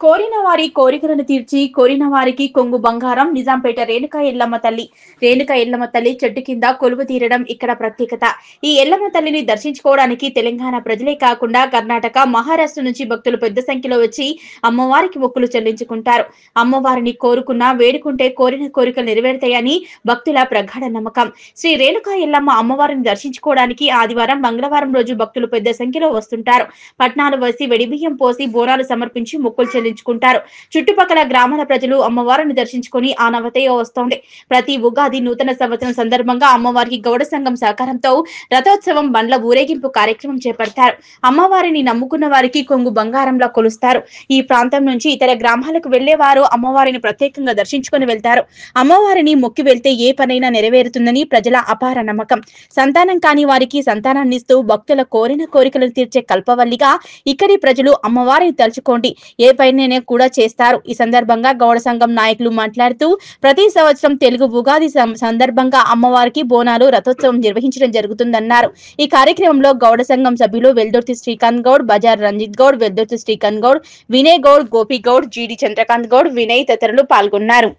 కోరిన వారి కోరికలను తీర్చి కోరిన వారికి కొంగు బంగారం నిజాంపేట రేణుకా ఎల్లమ్మ తల్లి. రేణుకా ఎల్లమ్మ తల్లి చెట్టు కింద కొలువు తీరడం ఇక్కడ ప్రత్యేకత. ఈ ఎల్లమ్మ తల్లిని దర్శించుకోవడానికి తెలంగాణ ప్రజలే కాకుండా కర్ణాటక, మహారాష్ట్ర నుంచి భక్తులు పెద్ద సంఖ్యలో వచ్చి అమ్మవారికి మొక్కులు చెల్లించుకుంటారు. అమ్మవారిని కోరుకున్నా వేడుకుంటే కోరిన కోరికలు నెరవేరుతాయని భక్తుల ప్రగాఢ నమ్మకం. శ్రీ రేణుకా ఎల్లమ్మ అమ్మవారిని దర్శించుకోవడానికి ఆదివారం, మంగళవారం రోజు భక్తులు పెద్ద సంఖ్యలో వస్తుంటారు. పట్నాలు వేసి వెడిబియ్యం పోసి బోనాలు సమర్పించి మొక్కులు చెల్లించుకుంటారు. చుట్టుపక్కల గ్రామాల ప్రజలు అమ్మవారిని దర్శించుకుని ఆనవతయ వస్తోంది. ప్రతి ఉగాది, నూతన సంవత్సరం సందర్భంగా అమ్మవారికి గౌడ సంఘం సహకారంతో రథోత్సవం, బండ్ల ఊరేగింపు కార్యక్రమం చేపడతారు. అమ్మవారిని నమ్ముకున్న వారికి కొంగు బంగారంలా కొలుస్తారు. ఈ ప్రాంతం నుంచి ఇతర గ్రామాలకు వెళ్లేవారు అమ్మవారిని ప్రత్యేకంగా దర్శించుకుని వెళ్తారు. అమ్మవారిని మొక్కి వెళ్తే ఏ పనైనా నెరవేరుతుందని ప్రజల అపార నమ్మకం. సంతానం కాని వారికి సంతానాన్ని ఇస్తూ భక్తుల కోరిన కోరికలను తీర్చే కల్పవల్లిగా ఇక్కడి ప్రజలు అమ్మవారిని తలుచుకోండి ఏ పైన కూడా చేస్తారు. ఈ సందర్భంగా గౌడ సంఘం నాయకులు మాట్లాడుతూ ప్రతి సంవత్సరం తెలుగు ఉగాది సందర్భంగా అమ్మవారికి బోనాలు, రథోత్సవం నిర్వహించడం జరుగుతుందన్నారు. ఈ కార్యక్రమంలో గౌడ సంఘం సభ్యులు వెల్దుర్తి శ్రీకాంత్ గౌడ్, బజార్ రంజిత్ గౌడ్, వెల్దుర్తి శ్రీకాంత్ గౌడ్, వినయ్ గౌడ్, గోపి గౌడ్, జీడి చంద్రకాంత్ గౌడ్, వినయ్ తదితరులు పాల్గొన్నారు.